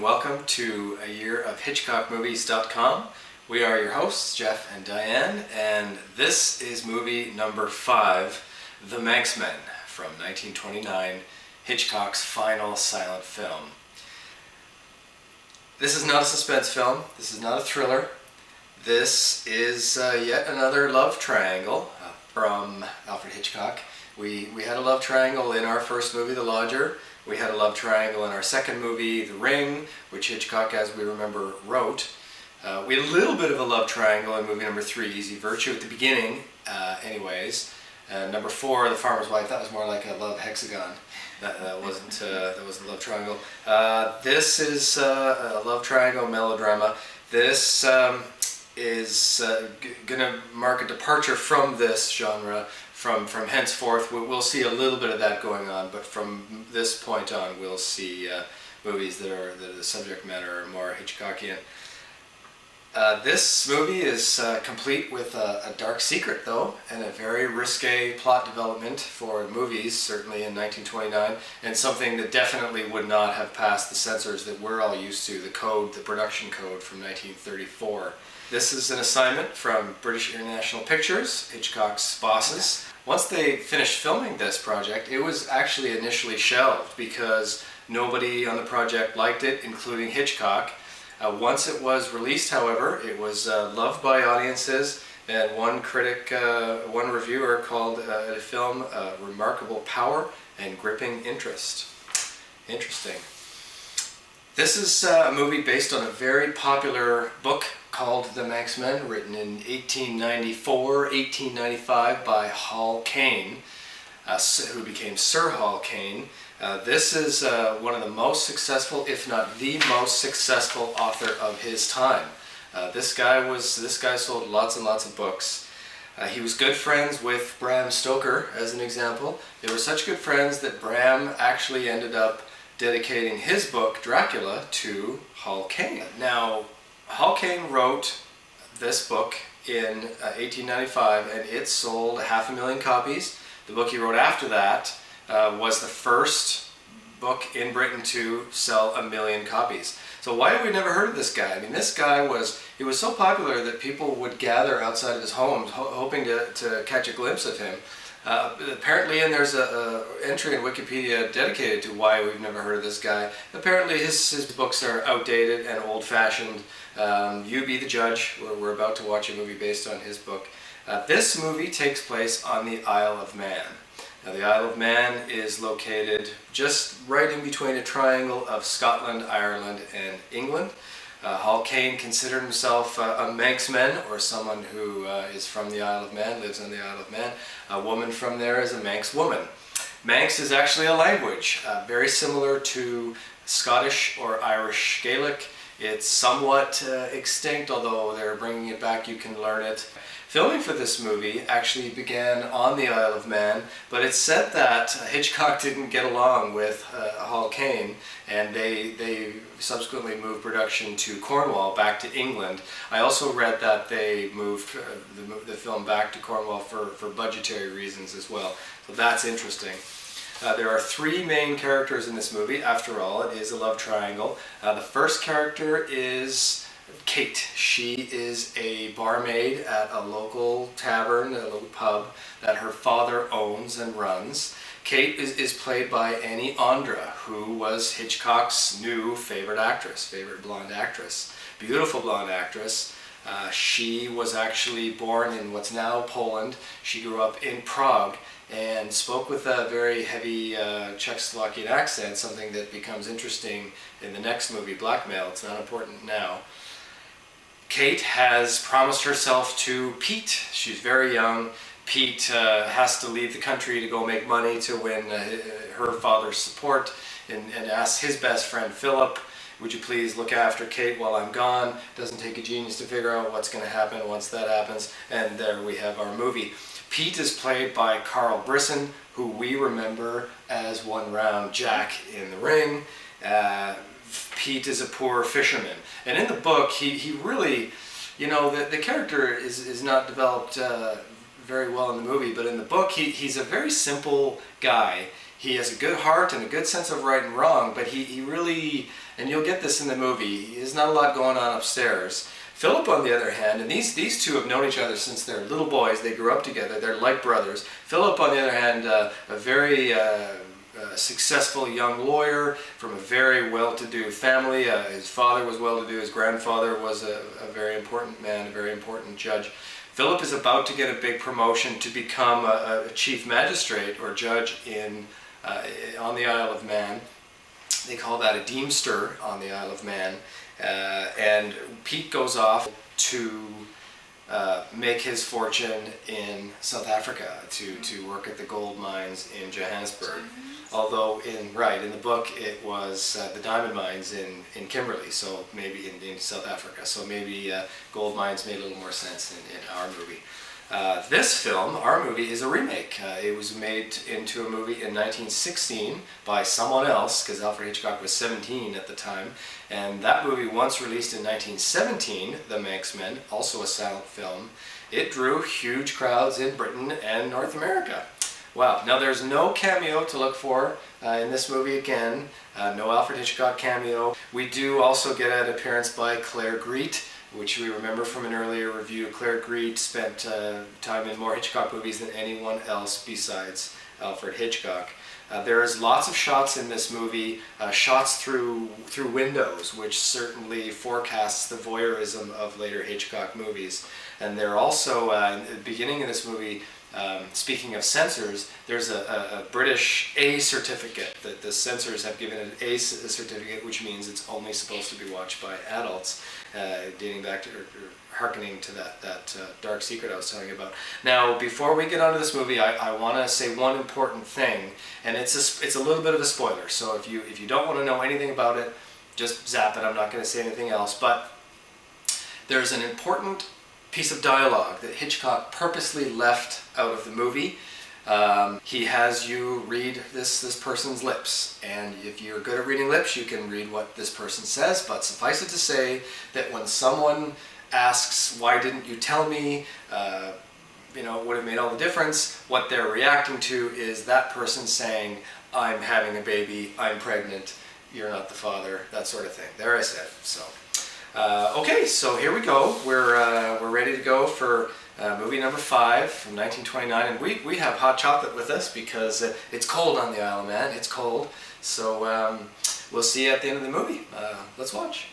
and welcome to a year of HitchcockMovies.com. We are your hosts, Jeff and Diane, and this is movie number 5, The MANXMAN, from 1929, Hitchcock's final silent film. This is not a suspense film, this is not a thriller, this is yet another love triangle from Alfred Hitchcock. We had a love triangle in our first movie, The Lodger. We had a love triangle in our second movie, The Ring, which Hitchcock, as we remember, wrote. We had a little bit of a love triangle in movie number 3, Easy Virtue, at the beginning, anyways. Number 4, The Farmer's Wife, that was more like a love hexagon. That wasn't a love triangle. This is a love triangle melodrama. This is going to mark a departure from this genre. From henceforth, we'll see a little bit of that going on, but from this point on, we'll see movies that the subject matter are more Hitchcockian. This movie is complete with a dark secret, though, and a very risque plot development for movies, certainly in 1929, and something that definitely would not have passed the censors that we're all used to, the production code from 1934. This is an assignment from British International Pictures, Hitchcock's bosses. Once they finished filming this project, it was actually initially shelved because nobody on the project liked it, including Hitchcock. Once it was released, however, it was loved by audiences, and one reviewer called the film remarkable power and gripping interest. Interesting. This is a movie based on a very popular book called The MANXMAN, written in 1895 by Hall Caine, who became Sir Hall Caine. This is one of the most successful, if not the most successful author of his time. This guy sold lots and lots of books. He was good friends with Bram Stoker, as an example. They were such good friends that Bram actually ended up dedicating his book, Dracula, to Hall Caine. Now, Hall Caine wrote this book in 1895, and it sold 500,000 copies. The book he wrote after that was the first book in Britain to sell 1 million copies. So why have we never heard of this guy? I mean, this guy was so popular that people would gather outside of his homes hoping to catch a glimpse of him. Apparently, and there's an entry in Wikipedia dedicated to why we've never heard of this guy. Apparently his books are outdated and old-fashioned. You be the judge. We're about to watch a movie based on his book. This movie takes place on the Isle of Man. Now, the Isle of Man is located just right in between a triangle of Scotland, Ireland, and England. Hall Caine considered himself a Manxman, or someone who is from the Isle of Man, lives on the Isle of Man. A woman from there is a Manx woman. Manx is actually a language, very similar to Scottish or Irish Gaelic. It's somewhat extinct, although they're bringing it back, you can learn it. Filming for this movie actually began on the Isle of Man, but it's said that Hitchcock didn't get along with Hall Caine, and they subsequently moved production to Cornwall, back to England. I also read that they moved the film back to Cornwall for budgetary reasons as well, so that's interesting. There are 3 main characters in this movie. After all, it is a love triangle. The first character is Kate. She is a barmaid at a local tavern, a little pub that her father owns and runs. Kate is played by Annie Andra, who was Hitchcock's new favorite blonde actress. Beautiful blonde actress. She was actually born in what's now Poland. She grew up in Prague and spoke with a very heavy Czechoslovakian accent, something that becomes interesting in the next movie, Blackmail. It's not important now. Kate has promised herself to Pete. She's very young. Pete has to leave the country to go make money to win her father's support, and asks his best friend Philip, would you please look after Kate while I'm gone? Doesn't take a genius to figure out what's going to happen once that happens, and there we have our movie. Pete is played by Carl Brisson, who we remember as One Round Jack in The Ring. Pete is a poor fisherman. And in the book, he really, the character is not developed very well in the movie, but in the book, he's a very simple guy. he has a good heart and a good sense of right and wrong, but he really, and you'll get this in the movie, there's not a lot going on upstairs. Philip, on the other hand, and these two have known each other since they're little boys, they grew up together, they're like brothers. Philip, on the other hand, a very successful young lawyer from a very well-to-do family. His father was well-to-do, his grandfather was a very important man, a very important judge. Philip is about to get a big promotion to become a chief magistrate or judge on the Isle of Man. They call that a deemster on the Isle of Man. And Pete goes off to make his fortune in South Africa, to work at the gold mines in Johannesburg. Although in the book it was the diamond mines in Kimberley, so maybe in South Africa. So maybe gold mines made a little more sense in our movie. This film, our movie, is a remake. It was made into a movie in 1916 by someone else, because Alfred Hitchcock was 17 at the time. And that movie, once released in 1917, The MANXMAN, also a silent film, it drew huge crowds in Britain and North America. Wow. Now there's no cameo to look for in this movie again. No Alfred Hitchcock cameo. We do also get an appearance by Claire Greet, which we remember from an earlier review. Claire Greet spent time in more Hitchcock movies than anyone else besides Alfred Hitchcock. There's lots of shots in this movie, shots through windows, which certainly forecasts the voyeurism of later Hitchcock movies. And they're also, in the beginning of this movie, speaking of censors, there's a British A certificate that the censors have given an A certificate, which means it's only supposed to be watched by adults, dating back to, or hearkening to that dark secret I was telling you about. Now, before we get onto this movie, I want to say one important thing, and it's a little bit of a spoiler. So if you don't want to know anything about it, just zap it. I'm not going to say anything else. But there's an important piece of dialogue that Hitchcock purposely left out of the movie. He has you read this person's lips, and if you're good at reading lips, you can read what this person says, but suffice it to say that when someone asks, "Why didn't you tell me?" It would have made all the difference. What they're reacting to is that person saying, "I'm having a baby, I'm pregnant, you're not the father," that sort of thing. There I said. So okay, so here we go. We're ready to go for movie number 5 from 1929, and we have hot chocolate with us because it's cold on the Isle of Man. It's cold, so we'll see you at the end of the movie. Let's watch.